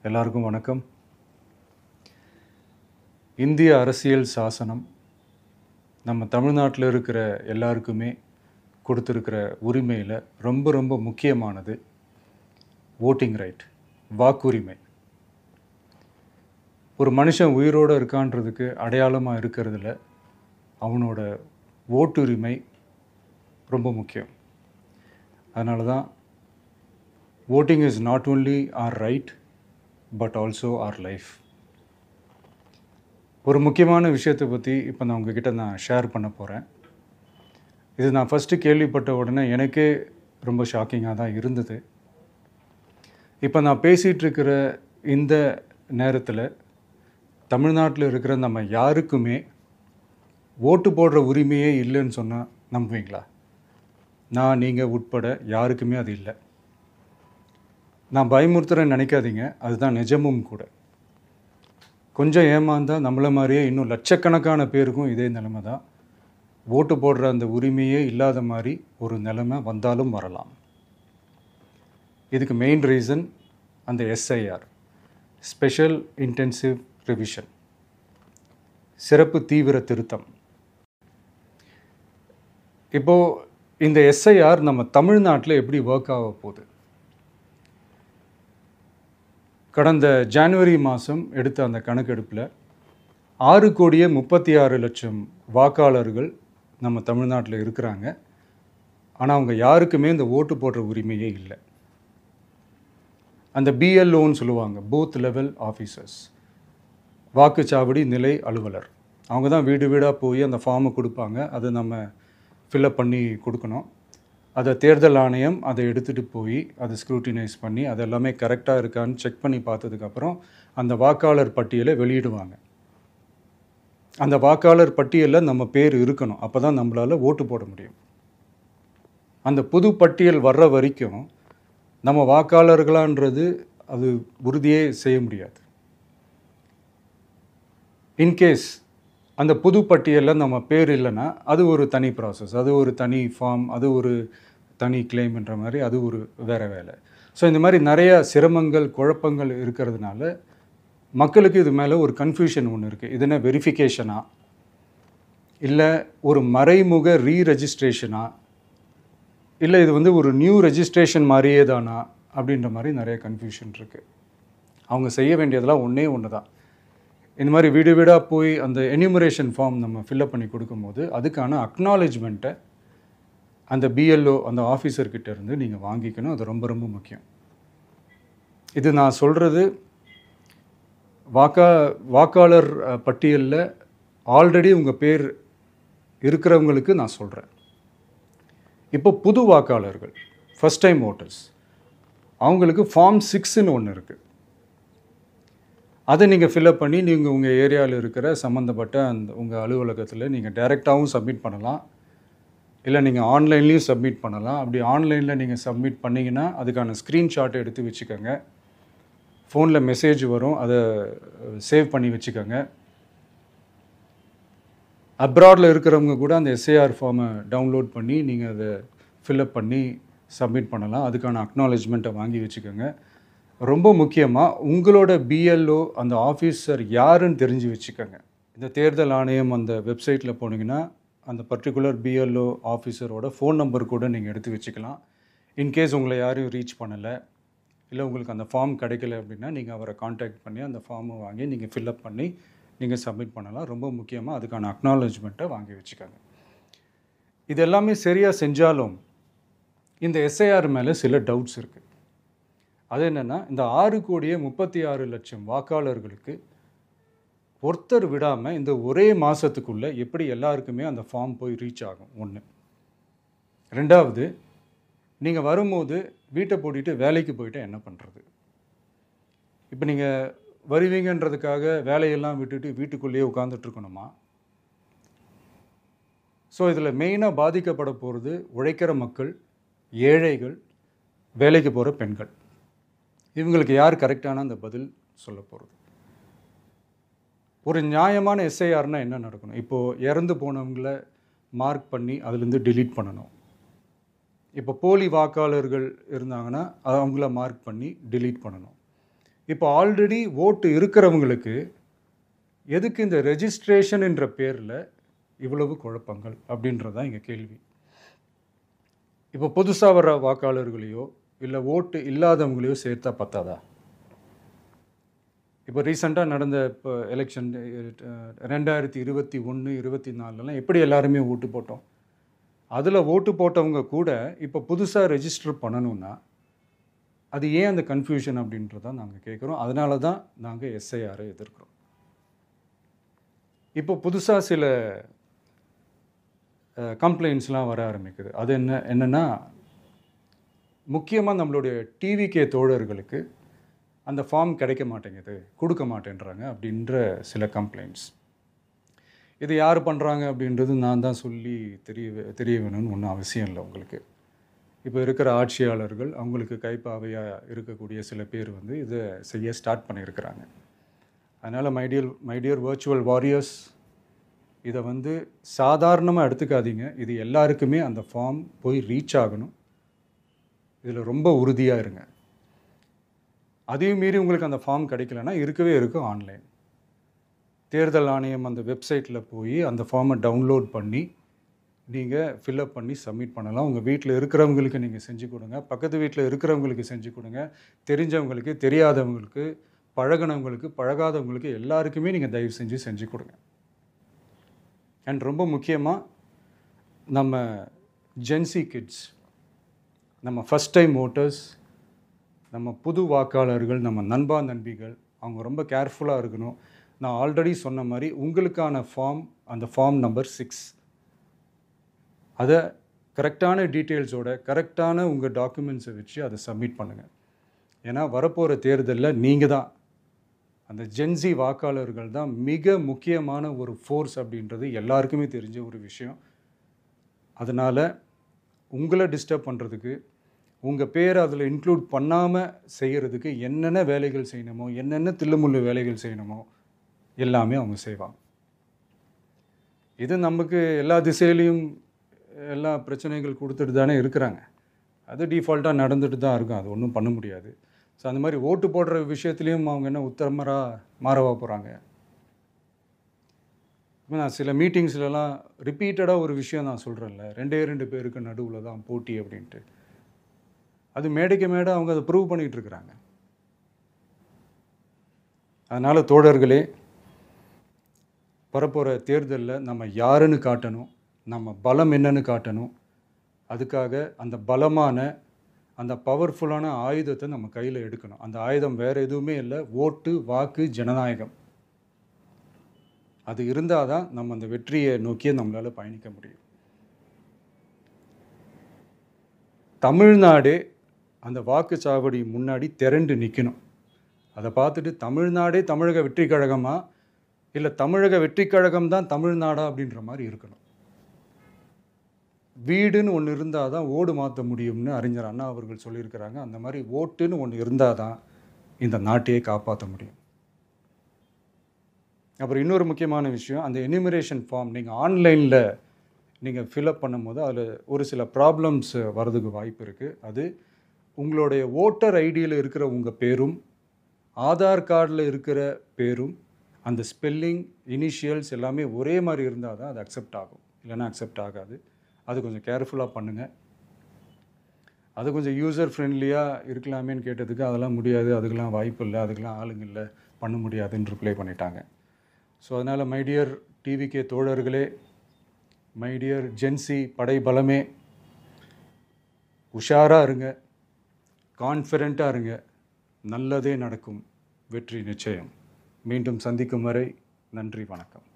எல்லாருக்கும் வணக்கம். இந்திய அரசியல் சாசனம் நம்ம தமிழ்நாட்டில் இருக்கிற எல்லாருக்குமே கொடுத்துருக்கிற உரிமையில் ரொம்ப ரொம்ப முக்கியமானது ஓட்டிங் ரைட், வாக்குரிமை. ஒரு மனுஷன் உயிரோடு இருக்கான்றதுக்கு அடையாளமாக இருக்கிறதுல அவனோட ஓட்டுரிமை ரொம்ப முக்கியம். அதனால தான் voting is not only our right but also our life. ஒரு முக்கியமான விஷயத்தை பற்றி இப்போ நான் உங்ககிட்ட ஷேர் பண்ண போகிறேன். இது நான் ஃபஸ்ட்டு கேள்விப்பட்ட உடனே எனக்கே ரொம்ப ஷாக்கிங்காக தான் இருந்தது. இப்போ நான் பேசிகிட்ருக்கிற இந்த நேரத்தில் தமிழ்நாட்டில் இருக்கிற நம்ம யாருக்குமே ஓட்டு போடுற உரிமையே இல்லைன்னு சொன்னால் நம்புவீங்களா? நான் நீங்கள் உட்பட யாருக்குமே அது இல்லை. நான் பயமுறுத்துறேன்னு நினைக்காதீங்க, அதுதான் நிஜமும் கூட. கொஞ்சம் ஏமாந்தால் நம்மளை மாதிரியே இன்னும் லட்சக்கணக்கான பேருக்கும் இதே நிலைமை தான். ஓட்டு போடுற அந்த உரிமையே இல்லாத மாதிரி ஒரு நிலைமை வந்தாலும் வரலாம். இதுக்கு மெயின் ரீசன் அந்த எஸ்ஐஆர், ஸ்பெஷல் இன்டென்சிவ் ரிவிஷன், சிறப்பு தீவிர திருத்தம். இப்போது இந்த எஸ்ஐஆர் நம்ம தமிழ்நாட்டில் எப்படி ஒர்க் ஆக போகுது? கடந்த ஜனவரி மாதம் எடுத்த அந்த கணக்கெடுப்பில் 6,36,00,000 வாக்காளர்கள் நம்ம தமிழ்நாட்டில் இருக்கிறாங்க. ஆனால் அவங்க யாருக்குமே இந்த ஓட்டு போடுற உரிமையே இல்லை. அந்த பிஎல்ஓன்னு சொல்லுவாங்க, பூத் லெவல் ஆஃபீஸர்ஸ், வாக்குச்சாவடி நிலை அலுவலர். அவங்க தான் வீடு வீடாக போய் அந்த ஃபார்மை கொடுப்பாங்க. அதை நம்ம ஃபில்அப் பண்ணி கொடுக்கணும். அதை தேர்தல் ஆணையம் அதை எடுத்துகிட்டு போய் அதை ஸ்க்ரூட்டினைஸ் பண்ணி அது எல்லாமே கரெக்டாக இருக்கான்னு செக் பண்ணி பார்த்ததுக்கப்புறம் அந்த வாக்காளர் பட்டியலை வெளியிடுவாங்க. அந்த வாக்காளர் பட்டியலில் நம்ம பேர் இருக்கணும், அப்போ தான் நம்மளால் ஓட்டு போட முடியும். அந்த புது பட்டியல் வர்ற வரைக்கும் நம்ம வாக்காளர்களான்றது அது உறுதியே செய்ய முடியாது. இன்கேஸ் அந்த புது பட்டியலில் நம்ம பேர் இல்லைன்னா அது ஒரு தனி ப்ராசஸ், அது ஒரு தனி ஃபார்ம், அது ஒரு தனி கிளைம்ன்ற மாதிரி அது ஒரு வேறு வேலை. ஸோ இந்த மாதிரி நிறைய சிரமங்கள் குழப்பங்கள் இருக்கிறதுனால மக்களுக்கு இது மேலே ஒரு கன்ஃபியூஷன் ஒன்று இருக்குது. இது என்ன வெரிஃபிகேஷனா இல்லை ஒரு மறைமுக ரீரெஜிஸ்ட்ரேஷனா இல்லை இது வந்து ஒரு நியூ ரெஜிஸ்ட்ரேஷன் மாதிரியே தானா அப்படின்ற மாதிரி நிறைய கன்ஃபியூஷன் இருக்குது. அவங்க செய்ய வேண்டியதெல்லாம் ஒன்று தான். இந்த மாதிரி வீடு வீடாக போய் அந்த எனிமரேஷன் ஃபார்ம் நம்ம ஃபில்அப் பண்ணி கொடுக்கும்போது அதுக்கான அக்னாலேஜ்மெண்ட்டை அந்த பிஎல்ஓ அந்த ஆஃபீஸர்கிட்ட இருந்து நீங்கள் வாங்கிக்கணும். அது ரொம்ப ரொம்ப முக்கியம். இது நான் சொல்கிறது வாக்காளர் பட்டியலில் ஆல்ரெடி உங்கள் பேர் இருக்கிறவங்களுக்கு நான் சொல்கிறேன். இப்போ புது வாக்காளர்கள், ஃபஸ்ட் டைம் ஓட்டர்ஸ், அவங்களுக்கு ஃபார்ம் 6ன்னு ஒன்று இருக்குது. அதை நீங்கள் ஃபில்அப் பண்ணி நீங்கள் உங்கள் ஏரியாவில் இருக்கிற சம்மந்தப்பட்ட அந்த உங்கள் அலுவலகத்தில் நீங்கள் டைரெக்டாகவும் சப்மிட் பண்ணலாம், இல்லை நீங்கள் ஆன்லைன்லேயும் சப்மிட் பண்ணலாம். அப்படி ஆன்லைனில் நீங்கள் சப்மிட் பண்ணிங்கன்னா அதுக்கான ஸ்க்ரீன்ஷாட்டை எடுத்து வச்சுக்கோங்க. ஃபோனில் மெசேஜ் வரும், அதை சேவ் பண்ணி வச்சுக்கோங்க. அப்ராடில் இருக்கிறவங்க கூட அந்த எஸ்ஐஆர் ஃபார்மை டவுன்லோட் பண்ணி நீங்கள் அதை ஃபில்அப் பண்ணி சப்மிட் பண்ணலாம். அதுக்கான அக்னாலேஜ்மெண்ட்டை வாங்கி வச்சுக்கோங்க. ரொம்ப முக்கியமாக உங்களோட பிஎல்ஓ அந்த ஆஃபீஸர் யாருன்னு தெரிஞ்சு வச்சுக்கோங்க. இந்த தேர்தல் ஆணையம் அந்த வெப்சைட்டில் போனீங்கன்னா அந்த பர்டிகுலர் பிஎல்ஓ ஆஃபீஸரோட ஃபோன் நம்பர் கூட நீங்கள் எடுத்து வச்சுக்கலாம். இன்கேஸ் உங்களை யாரையும் ரீச் பண்ணலை இல்லை உங்களுக்கு அந்த ஃபார்ம் கிடைக்கல அப்படின்னா நீங்கள் அவரை காண்டாக்ட் பண்ணி அந்த ஃபார்மை வாங்கி நீங்கள் ஃபில்அப் பண்ணி நீங்கள் சப்மிட் பண்ணலாம். ரொம்ப முக்கியமாக அதுக்கான அக்னாலேஜ்மெண்ட்டை வாங்கி வச்சுக்கோங்க. இது எல்லாமே சரியாக செஞ்சாலும் இந்த எஸ்ஐஆர் மேலே சில டவுட்ஸ் இருக்குது. அது என்னென்னா, இந்த 6,36,00,000 வாக்காளர்களுக்கு ஒருத்தர் விடாமல் இந்த ஒரே மாதத்துக்குள்ளே எப்படி எல்லாருக்குமே அந்த ஃபார்ம் போய் ரீச் ஆகும்? ஒன்று. ரெண்டாவது, நீங்கள் வரும்போது வீட்டை பூட்டிட்டு வேலைக்கு போயிட்டு என்ன பண்ணுறது? இப்போ நீங்கள் வருவீங்கன்றதுக்காக வேலையெல்லாம் விட்டுட்டு வீட்டுக்குள்ளேயே உட்காந்துட்ருக்கணுமா? ஸோ இதில் மெயினாக பாதிக்கப்பட போகிறது உழைக்கிற மக்கள், ஏழைகள், வேலைக்கு போகிற பெண்கள். இவங்களுக்கு யார் கரெக்டான அந்த பதில் சொல்ல போகிறது? ஒரு நியாயமான எஸ்ஐஆர்னால் என்ன நடக்கணும்? இப்போது இறந்து போனவங்கள மார்க் பண்ணி அதுலேருந்து டிலீட் பண்ணணும். இப்போ போலி வாக்காளர்கள் இருந்தாங்கன்னா அவங்கள மார்க் பண்ணி டிலீட் பண்ணணும். இப்போ ஆல்ரெடி ஓட்டு இருக்கிறவங்களுக்கு எதுக்கு இந்த ரெஜிஸ்ட்ரேஷன் என்ற பேரில் இவ்வளவு குழப்பங்கள் அப்படின்றது தான் எங்கள் கேள்வி. இப்போ புதுசாக வர்ற வாக்காளர்களையோ இல்லை ஓட்டு இல்லாதவங்களையோ சேர்த்தா பத்தாதா? இப்போ ரீசெண்டாக நடந்த இப்போ எலெக்ஷன் 2021, 24 எப்படி எல்லாருமே ஓட்டு போட்டோம்? அதில் ஓட்டு போட்டவங்க கூட இப்போ புதுசாக ரெஜிஸ்டர் பண்ணணும்னா அது ஏன் அந்த கன்ஃபியூஷன் அப்படின்றதான் நாங்கள் கேட்குறோம். அதனால தான் நாங்கள் எஸ்ஐஆரை எதிர்க்கிறோம். இப்போ புதுசாக சில கம்ப்ளைண்ட்ஸ்லாம் வர ஆரம்பிக்குது. அது என்னென்னா முக்கியமாக நம்மளுடைய டிவிகே தோழர்களுக்கு அந்த ஃபார்ம் கிடைக்க மாட்டேங்குது, கொடுக்க மாட்டேன்றாங்க அப்படின்ற சில கம்ப்ளைண்ட்ஸ். இது யார் பண்ணுறாங்க அப்படின்றது நான் தான் சொல்லி தெரிய வேணும்னு ஒன்றும் அவசியம் இல்லை உங்களுக்கு. இப்போ இருக்கிற ஆட்சியாளர்கள் அவங்களுக்கு கைப்பாவையாக இருக்கக்கூடிய சில பேர் வந்து இதை செய்ய ஸ்டார்ட் பண்ணியிருக்கிறாங்க. அதனால் மைடியர் வர்ச்சுவல் வாரியர்ஸ், இதை வந்து சாதாரணமாக எடுத்துக்காதீங்க. இது எல்லாருக்குமே அந்த ஃபார்ம் போய் ரீச் ஆகணும். இதில் ரொம்ப உறுதியாக இருங்க. அதையும் மீறி உங்களுக்கு அந்த ஃபார்ம் கிடைக்கலன்னா இருக்கவே இருக்கும் ஆன்லைன். தேர்தல் ஆணையம் அந்த வெப்சைட்டில் போய் அந்த ஃபார்மை டவுன்லோட் பண்ணி நீங்கள் ஃபில்அப் பண்ணி சப்மிட் பண்ணலாம். உங்கள் வீட்டில் இருக்கிறவங்களுக்கு நீங்கள் செஞ்சு கொடுங்க, பக்கத்து வீட்டில் இருக்கிறவங்களுக்கு செஞ்சு கொடுங்க, தெரிஞ்சவங்களுக்கு, தெரியாதவங்களுக்கு, பழகினவங்களுக்கு, பழகாதவங்களுக்கு எல்லாருக்குமே நீங்கள் தயவு செஞ்சு கொடுங்க. அண்ட் ரொம்ப முக்கியமாக நம்ம ஜென்சி கிட்ஸ், நம்ம ஃபஸ்ட் டைம் ஓட்டர்ஸ், நம்ம புது வாக்காளர்கள், நம்ம நண்பா நண்பிகள், அவங்க ரொம்ப கேர்ஃபுல்லாக இருக்கணும். நான் ஆல்ரெடி சொன்ன மாதிரி உங்களுக்கான ஃபார்ம், அந்த ஃபார்ம் நம்பர் 6, அதை கரெக்டான டீட்டெயில்ஸோட கரெக்டான உங்கள் டாக்குமெண்ட்ஸை வச்சு அதை சப்மிட் பண்ணுங்கள். ஏன்னா வரப்போகிற தேர்தலில் நீங்கள் தான், அந்த ஜென்சி வாக்காளர்கள் தான் மிக முக்கியமான ஒரு ஃபோர்ஸ் அப்படின்றது எல்லாருக்குமே தெரிஞ்ச ஒரு விஷயம். அதனால் உங்களை டிஸ்டர்ப் பண்ணுறதுக்கு, உங்கள் பேரை அதில் இன்க்ளூட் பண்ணாமல் செய்கிறதுக்கு என்னென்ன வேலைகள் செய்யணுமோ, என்னென்ன தில்லுமுள்ளு வேலைகள் செய்யணுமோ எல்லாமே அவங்க செய்வாங்க. இது நமக்கு எல்லா திசையிலையும் எல்லா பிரச்சனைகள் கொடுத்துட்டு தானே இருக்கிறாங்க. அது டிஃபால்ட்டாக நடந்துட்டு தான் இருக்கும். அது ஒன்றும் பண்ண முடியாது. ஸோ அந்த மாதிரி ஓட்டு போடுற விஷயத்துலேயும் அவங்க என்ன மாறவா போகிறாங்க? இப்போ நான் சில மீட்டிங்ஸ்லலாம் ரிப்பீட்டடாக ஒரு விஷயம் நான் சொல்கிறேன்ல, 2 பேருக்கு நடுவில் தான் போட்டி அப்படின்ட்டு. அது மேடைக்கு மேடை அவங்க அதை ப்ரூவ் பண்ணிகிட்டு இருக்கிறாங்க. அதனால் தோழர்களே, வரப்போகிற தேர்தலில் நம்ம யாருன்னு காட்டணும், நம்ம பலம் என்னன்னு காட்டணும். அதுக்காக அந்த பலமான, அந்த பவர்ஃபுல்லான ஆயுதத்தை நம்ம கையில் எடுக்கணும். அந்த ஆயுதம் வேறு எதுவுமே இல்லை, ஓட்டு, வாக்கு, ஜனநாயகம். அது இருந்தால் தான் நம்ம அந்த வெற்றியை நோக்கியே நம்மளால் பயணிக்க முடியும். தமிழ்நாடே அந்த வாக்குச்சாவடி முன்னாடி திரண்டு நிற்கணும். அதை பார்த்துட்டு தமிழ்நாடே தமிழக வெற்றி கழகமா, இல்லை தமிழக வெற்றி கழகம் தான் தமிழ்நாடா அப்படின்ற மாதிரி இருக்கணும். வீடுன்னு ஒன்று இருந்தால் தான் ஓடு மாற்ற முடியும்னு அறிஞர் அண்ணா அவர்கள் சொல்லியிருக்கிறாங்க. அந்த மாதிரி ஓட்டுன்னு ஒன்று இருந்தால் தான் இந்த நாட்டையே காப்பாற்ற முடியும். அப்புறம் இன்னொரு முக்கியமான விஷயம், அந்த எனிமரேஷன் ஃபார்ம் நீங்கள் ஆன்லைனில் நீங்கள் ஃபில்அப் பண்ணும்போது அதில் ஒரு சில ப்ராப்ளம்ஸ் வர்றதுக்கு வாய்ப்பு இருக்குது. அது உங்களுடைய ஓட்டர் ஐடியில் இருக்கிற உங்கள் பேரும், ஆதார் கார்டில் இருக்கிற பேரும், அந்த ஸ்பெல்லிங், இனிஷியல்ஸ் எல்லாமே ஒரே மாதிரி இருந்தால் தான் அது அக்செப்ட் ஆகும், இல்லைன்னா அக்செப்ட் ஆகாது. அது கொஞ்சம் கேர்ஃபுல்லாக பண்ணுங்கள். அது கொஞ்சம் யூசர் ஃப்ரெண்ட்லியாக இருக்கலாமேன்னு கேட்டதுக்கு அதெல்லாம் முடியாது, அதுக்கெல்லாம் வாய்ப்பு இல்லை, அதுக்கெல்லாம் ஆளுங்க இல்லை, பண்ண முடியாதுன்னு ரிப்ளை பண்ணிட்டாங்க. ஸோ அதனால் மைடியர் டிவிகே தோழர்களே, மைடியர் ஜென்சி படை பலமே, உஷாராக இருங்க, கான்ஃபிடெண்ட்டாக இருங்க. நல்லதே நடக்கும். வெற்றி நிச்சயம். மீண்டும் சந்திக்கும் வரை நன்றி, வணக்கம்.